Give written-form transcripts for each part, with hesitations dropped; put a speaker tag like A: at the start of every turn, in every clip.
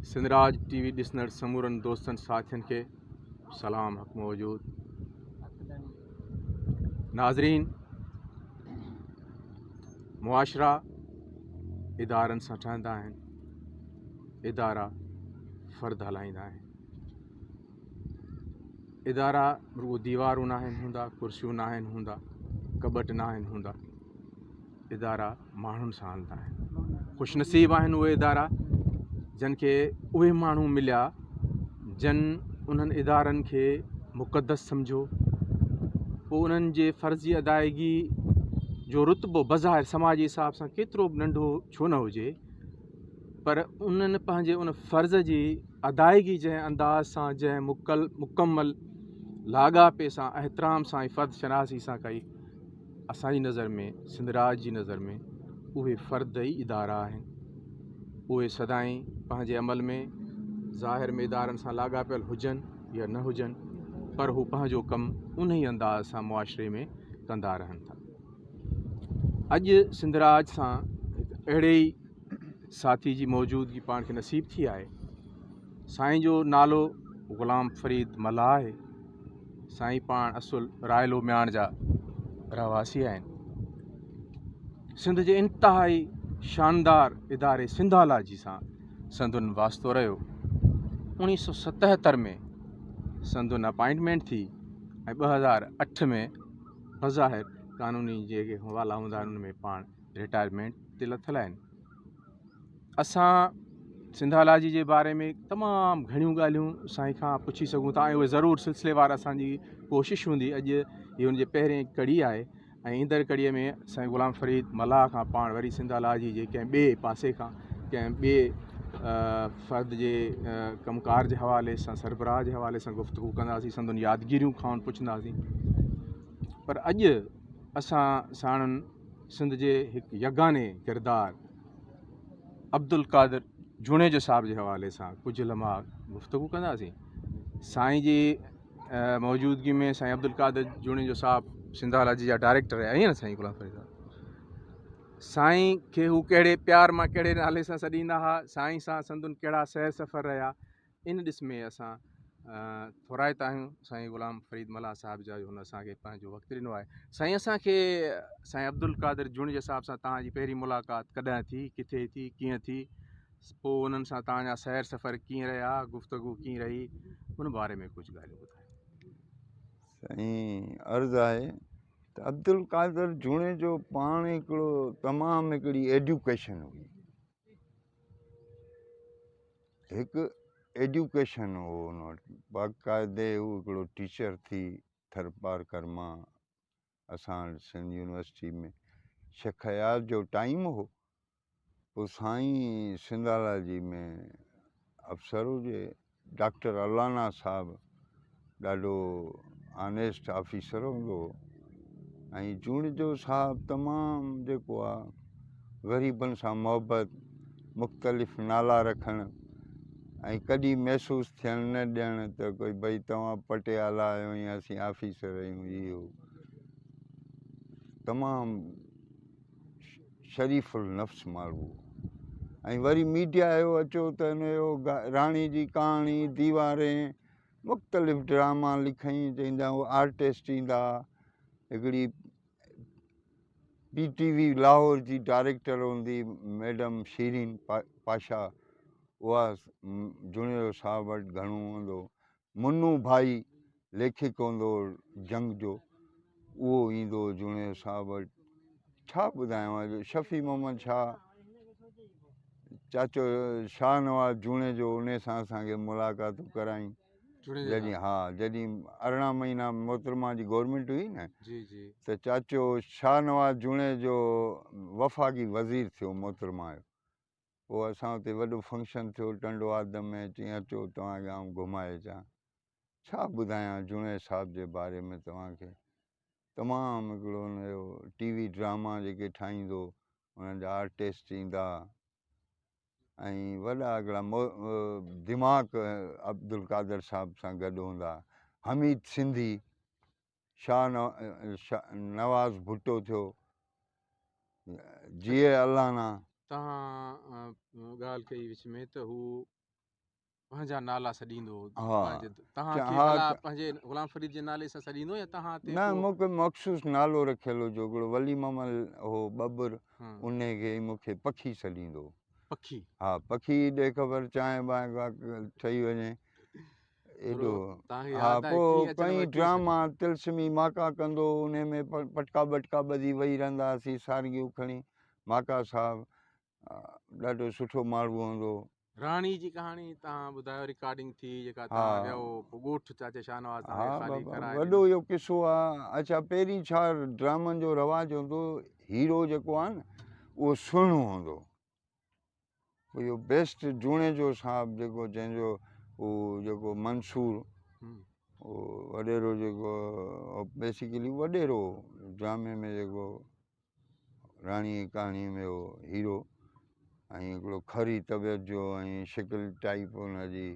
A: Sindhraj TV ॾिसंदड़ समूरनि दोस्तनि साथियुनि खे सलाम हक़ मौजूद। नाज़रीन, मुआशरा इदारनि सां ठहंदा आहिनि, इदारा फ़र्द हलाईंदा आहिनि। इदारा रुॻो दीवारूं न आहिनि हूंदा, कुर्सियूं न आहिनि हूंदा, कॿट न आहिनि हूंदा। इदारा माण्हुनि सां हलंदा आहिनि। ख़ुशनसीब आहिनि उहे इदारा जिन खे उहे माण्हू मिलिया जिन उन्हनि इदारनि खे मुक़दस सम्झो, पोइ उन्हनि जे फ़र्ज़ी अदायगी जो रुतबो बज़ाहिर समाजी हिसाब सां केतिरो बि नंढो छो न हुजे, पर उन्हनि पंहिंजे उन फ़र्ज़ जी अदायगी जंहिं अंदाज़ सां, जंहिं मुकम्मल लाॻापे सां, एहतराम सां ऐं फ़र्ज़ शनासी सां कई, असांजी नज़र में, सिंधराज जी नज़र में उहे फ़र्द ई इदारा आहिनि। उहे सदाईं पंहिंजे अमल में ज़ाहिर में इदारनि सां लाॻापियल हुजनि या न हुजनि, पर हू पंहिंजो कमु उन ई अंदाज़ सां मुआशरे में कंदा रहनि था। अॼु सिंधराज सां अहिड़े ई साथी जी मौजूदगी पाण खे नसीब थी आहे। साईं जो नालो ग़ुलाम फ़रीद मल्हा आहे। साईं पाण असुल रायलो म्याण जा रहवासी आहिनि। सिंध जे इंतिहाई शानदार इदारे सिंधालाजी सां संदुनि वास्तो रहियो। 1977 में संदुनि अपॉइंटमेंट थी ऐं 2008 में बज़ाहिर कानूनी जेके हवाला हूंदा आहिनि उन में पाण रिटायरमेंट ते लथल आहिनि। असां सिंधालाजी जे बारे में तमामु घणियूं ॻाल्हियूं साईं खां पुछी सघूं था ऐं उहे ज़रूरु सिलसिलेवार असांजी कोशिशि हूंदी। अॼु इहो हुनजे पहिरें कड़ी आहे ऐं ईंदड़ कड़ीअ में साईं ग़ुलाम फ़रीद मल्हा खां पाण वरी सिंधालाजी जे कंहिं ॿिए पासे खां, कंहिं ॿिए फ़र्द जे कमुकार जे हवाले सां, सरबराह जे हवाले सां गुफ़्तगू कंदासीं, संदुनि यादगिरियूं खां पुछंदासीं। पर अॼु असां साणनि सिंध जे हिकु यगाने किरदार अब्दुल क़ादिर जुणेजो साहिब जे हवाले सां कुझु लम्हा गुफ़्तगू कंदासीं। साईं जी मौजूदगी में साईं अब्दुल क़ादिर जुणेजो साहिब सिंधालाजी जा डायरेक्टर आहे, ईअं न साईं ग़ुलाम फ़रीद साहिब? साईं खे हू कहिड़े प्यार मां कहिड़े नाले सां सॾींदा हुआ, साईं सां संदुनि कहिड़ा सैर सफ़र रहिया, इन ॾिस में असां थोराइता आहियूं साईं ग़ुलाम फ़रीद मल्हा साहिब जा, हुन असांखे पंहिंजो वक़्तु ॾिनो आहे। साईं, असांखे साईं अब्दुल क़ादिर जुणेजो साहिब सां तव्हांजी पहिरीं मुलाक़ात कॾहिं थी, किथे थी, कीअं थी, पोइ उन्हनि सां तव्हांजा सैर सफ़र कीअं रहिया, गुफ़्तगू कीअं रही, उन बारे में कुझु ॻाल्हियूं ॿुधायो।
B: साईं, अर्ज़ु आहे त अब्दुल क़ादिर जुणेजो पाण हिकिड़ो तमामु हिकिड़ी एड्यूकेशन हुई, हिकु एड्यूकेशन हो हुन वटि। बाक़ाइदे हू हिकिड़ो टीचर थी थरपारकर मां असां सिंध यूनिवर्सिटी में शेख हयात जो टाइम हो। पोइ साईं सिंधालाजी में अफ़सर हुजे, डॉक्टर अलाना साहिबु ॾाढो ऑनेस्ट ऑफिसर हूंदो हो। ऐं जुणेजो साहिबु तमामु जेको आहे ग़रीबनि सां मुहबत, मुख़्तलिफ़ नाला रखणु ऐं कॾहिं महसूसु थियणु न ॾियणु त कोई भई तव्हां पटियाला आहियो या असीं ऑफिसर आहियूं। इहो तमामु शरीफ़ुल नफ़्स माण्हू। ऐं वरी मीडिया जो अचो त हिनजो राणी जी कहाणी, दीवारें, मुख़्तलिफ़ ड्रामा लिखई, चईंदा हू आर्टिस्ट ईंदा। हिकिड़ी PTV लाहौर जी डायरेक्टर हूंदी मैडम शीरीन पाशा, उहा जुणेजो साहिब वटि घणो हूंदो। मुन्नू भाई लेखिक हूंदो जंग जो, उहो ईंदो जुणेजो साहिब वटि। छा ॿुधायांव, शफ़ी मोहम्मद शाह, चाचो शाहनवाज़ जुणेजो, उन सां असांखे मुलाक़ातूं कराई। जॾहिं जॾहिं 18 महीना मोहतरमा जी गवर्नमेंट हुई न, त चाचो शाहनवाज़ जुणेजो वफ़ाक़ी वज़ीर थियो मोहतरमा जो। पोइ असां हुते वॾो फंक्शन थियो टंडो आदम में, चईं अचो तव्हांखे आउं घुमाए अचां। छा ॿुधायां जुणेजो साहिब जे बारे में तव्हांखे। तमामु हिकिड़ो हुनजो TV ड्रामा जेके ठाहींदो, हुननि जा आर्टिस्ट ईंदा ऐं वॾा हिकिड़ा दिमाग़ अब्दुल क़ादिर साहिब सां गॾु हूंदा। हमीद सिंधी, नवाज़ भुट्टो थियो, जीए अलाना।
A: तव्हां ॻाल्हि कई विच में त हू पंहिंजा नाला सॾींदो
B: हा
A: पंहिंजे तव्हांखे
B: हा
A: भला पंहिंजे ग़ुलाम फरीद जे नाले सां सॾींदो या तव्हां ते
B: न
A: को
B: मूंखे मख़सूस नालो रखियल हो जो हिकिड़ो वली ममल हो बब्बर
A: हाँ,
B: उनखे मूंखे पखी सॾींदो।
A: पखी
B: हा पखी ॾे ख़बर चांहि बांहि ठही वञे
A: थोरो
B: एॾो।
A: तव्हांखे
B: हा
A: यादि आहे
B: पोइ
A: कीअं अचनि
B: कई
A: वठी
B: ड्रामा
A: सघे
B: तिलस्मी माका कंदो उन में पटका बटका ॿधी वेही रहंदा हुआसीं सारगियूं खणी। माका साहब ॾाढो सुठो माण्हू हूंदो।
A: राणी जी कहाणी तव्हां ॿुधायो रिकॉर्डिंग थी जेका
B: हा
A: तव्हां वियो पोइ ॻोठु चाचे शाहनवाज़
B: हा
A: तव्हांखे ख़ाली
B: बाबा
A: कराए
B: वॾो
A: ॾिनो
B: इहो किस्सो आहे। अच्छा पहिरीं छा ड्रामनि जो रवाजु हूंदो हीरो जेको आहे न उहो सुहिणो हूंदो। इहो बेस्ट जूणे जो साहब जेको जंहिंजो उहो जेको मंसूर
A: हम्म,
B: उहो वॾेरो जेको बेसिकली वॾेरो ड्रामे में जेको राणी जी कहाणी में हो हीरो ऐं हिकिड़ो खरी तबियत जो ऐं शिकिल टाइप हुनजी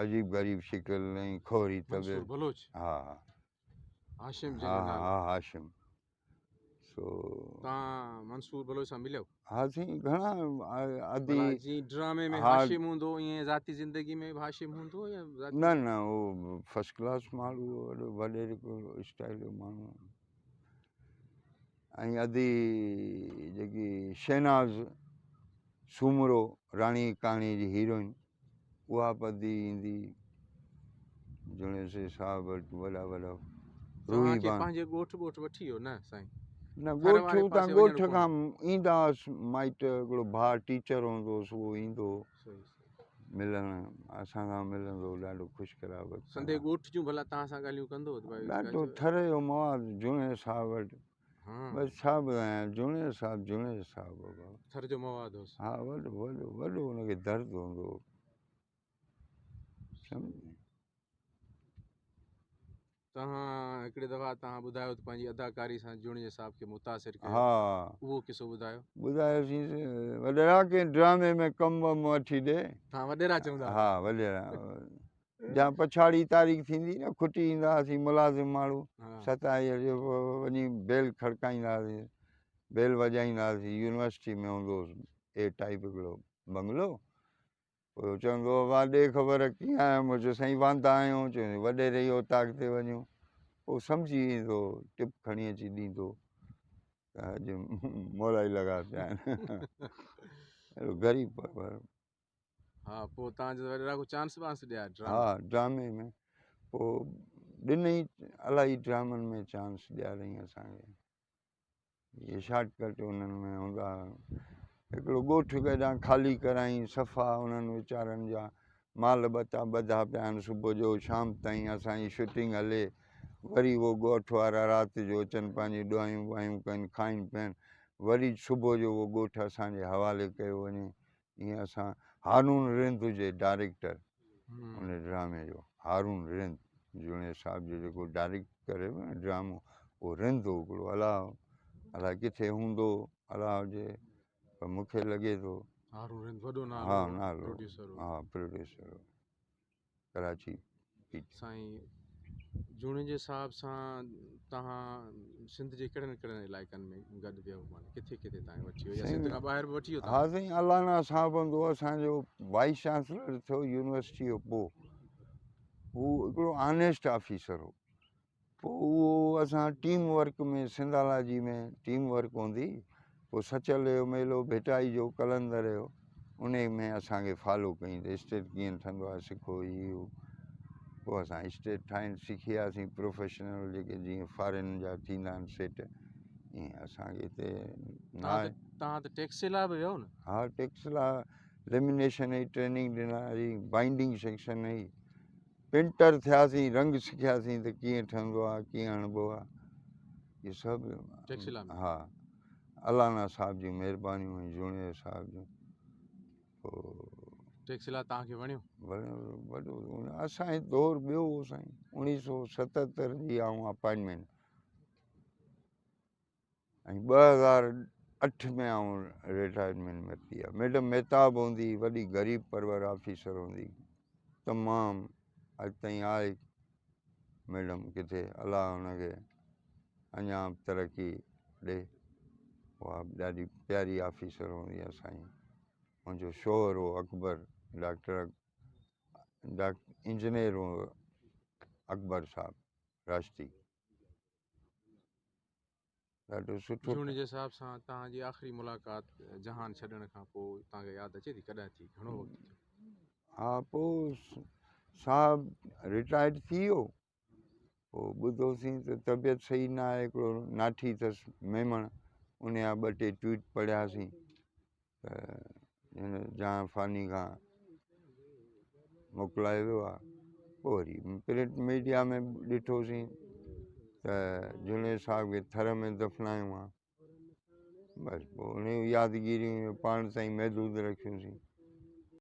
B: अजीब ग़रीब शिकिल ऐं खोरी
A: मंसूर
B: तबियत।
A: बलोच
B: हा
A: हाशिम
B: हा
A: जंहिंजो नालो
B: हा हाशिम सो
A: तव्हां मंसूर बलोच सां मिलियो
B: हा साईं घणा आदि
A: भला जीअं ड्रामे में
B: हा
A: हाशिम हूंदो ईअं ज़ाती ज़िंदगी में बि हाशिम हूंदो या ज़ाती
B: न न उहो फस्ट क्लास माण्हू वॾो वॾे स्टाइल जो माण्हू ऐं अदी जेकी शहनाज़ सूमरो राणी कहाणी जी हीरोइन उहा बि अदी ईंदी जुणे से साहब वटि वॾा वॾा रूही
A: तव्हांखे
B: बान
A: पंहिंजे ॻोठु ॻोठु वठी वियो न साईं
B: न
A: घर
B: ॻोठु
A: वारे
B: हुतां
A: पासे
B: ॻोठ
A: वञणु कोन
B: खां ईंदा हुअसि माइट हिकिड़ो भाउ टीचर हूंदो हुअसि उहो ईंदो
A: सही सही
B: मिलणु असां सां मिलंदो ॾाढो ख़ुशि ख़राब
A: संदे ॻोठ जूं भला तव्हां सां ॻाल्हियूं कंदो भई
B: ॾाढो
A: गजब
B: थर जो मवादु जुणे साहब वटि
A: हा
B: बसि छा ॿुधायां जुणे साहब बाबा
A: थर जो मवादु होसि
B: हा वॾो वॾो वॾो हुनखे दर्द हूंदो हो। सम्झी
A: तव्हां हिकिड़े दफ़ा तव्हां ॿुधायो त पंहिंजी अदाकारी सां जुड़े साहब खे मुतासिर कयो
B: हा
A: उहो किसो ॿुधायो
B: ॿुधायोसीं वॾेरा कंहिं ड्रामे में कमु वमु वठी ॾे
A: तव्हां वॾेरा चवंदा
B: हा वॾेरा जा पछाड़ी तारीख़ थींदी न खुटी ईंदा हुआसीं मुलाज़िम माण्हू
A: हा
B: 27 जो वञी बेल खड़काईंदा हुआसीं बेल वॼाईंदा हुआसीं यूनिवर्सिटी में हूंदो हुओ ए टाइप हिकिड़ो बंगलो पोइ चवंदो हुओ वाह ॾे ख़बर कीअं आहियो मूं चयो साईं वांदा आहियूं चयो वॾेरे जी औताक ते वञूं पोइ सम्झी ईंदो टिप खणी अची ॾींदो त अॼु मोला ई लॻा पिया आहिनि अहिड़ो ग़रीब पर
A: हा पोइ तव्हांजो वॾेरा को चांस वांस ॾिया
B: हा
A: ड्रामे
B: ड्रामे में पोइ ॾिनई इलाही ड्रामनि में चांस ॾियारई असांखे इहे शॉर्टकट उन्हनि में हूंदा हिकिड़ो ॻोठु केॾां ख़ाली कराई सफ़ा उन्हनि वीचारनि जा माल बता ॿधा पिया आहिनि सुबुह जो शाम ताईं असांजी शूटिंग हले वरी उहो ॻोठु वारा राति जो अचनि पंहिंजी ॾुआयूं वुआयूं कनि खाइनि पीअनि वरी सुबुह जो उहो ॻोठु असांजे हवाले कयो वञे ईअं असां हारून रिंद हुजे डायरेक्टर उन ड्रामे जो हारून रिंद जुणे साहब जो जेको डायरेक्ट करे न ड्रामो उहो रिंद हो हिकिड़ो अलाए किथे हूंदो अलाह हुजे पर मूंखे लॻे थो
A: हारून रिंद वॾो नालो
B: हा
A: हो,
B: नालो
A: प्रोड्यूसर हो।
B: हा प्रोड्यूसर कराची
A: साईं जुणे जे हिसाब सां तव्हां सिंध जे कहिड़नि कहिड़नि इलाइक़नि में गॾु वियो माना किथे किथे तव्हांखे वठी वियो या सिंध खां ॿाहिरि बि वठी वियो
B: हा
A: तव्हां
B: साईं अलाना साहब हूंदो असांजो वाइस चांसलर थियो यूनिवर्सिटी जो पोइ हू हिकिड़ो ऑनेस्ट ऑफिसर हो पोइ उहो असां टीम वर्क में सिंधालाजी में टीम वर्क हूंदी पोइ सचल जो मेलो भेटाई जो कलंदर जो उन में असांखे फॉलो कई त स्टेट कीअं ठहंदो आहे सिखो ई पोइ असां स्टेट ठाहिण सिखी वियासीं प्रोफेशनल जेके जीअं फॉरेन जा थींदा आहिनि सेट ईअं असांखे हिते न आहे
A: तव्हां त टेक्सला बि वियो न
B: हा टेक्सला लेमिनेशन जी ट्रेनिंग ॾिनासीं बाइंडिंग सेक्शन जी पेंटर थियासीं रंग सिखियासीं त कीअं ठहंदो आहे कीअं हणिबो आहे इहे सभु
A: टेक्सला में
B: हा अलाना साहब जी महिरबानियूं ऐं जुणे साहब जूं पोइ
A: टेक्सला तव्हांखे वणियो
B: वॾो असांजे दौर ॿियो हो साईं 1977 जी आऊं अपॉइंटमेंट ऐं 2008 में आऊं रिटायरमेंट वरिती आहे मैडम मेहताब हूंदी वॾी ग़रीब परवर ऑफिसर हूंदी तमामु अॼु ताईं आहे मैडम किथे अलाह हुनखे अञा तरक़ी ॾे उहा ॾाढी प्यारी ऑफिसर हूंदी असांजी मुंहिंजो शोहर हो अकबर डॉक्टर इंजीनियर अकबर साहब राष्ट्री ॾाढो सुठो
A: झूने जे हिसाब सां तव्हांजी आख़िरी मुलाक़ात जहान छॾण खां पोइ तव्हांखे यादि अचे थी कॾहिं थी घणो वक़्तु थियो?
B: हा पोइ साहब रिटायर्ड थी वियो पोइ ॿुधोसीं त तबियत सही न आहे हिकिड़ो नाठी अथसि मेमण उन जा 2-3 ट्वीट पढ़ियासीं त हिन जहां फ़ानी खां मोकिलायो वियो आहे पोइ वरी प्रिंट मीडिया में ॾिठोसीं त झूने साहिब खे थर में दफ़नायो आहे बसि पोइ उन यादगिरियूं पाण ताईं महदूद रखियोसीं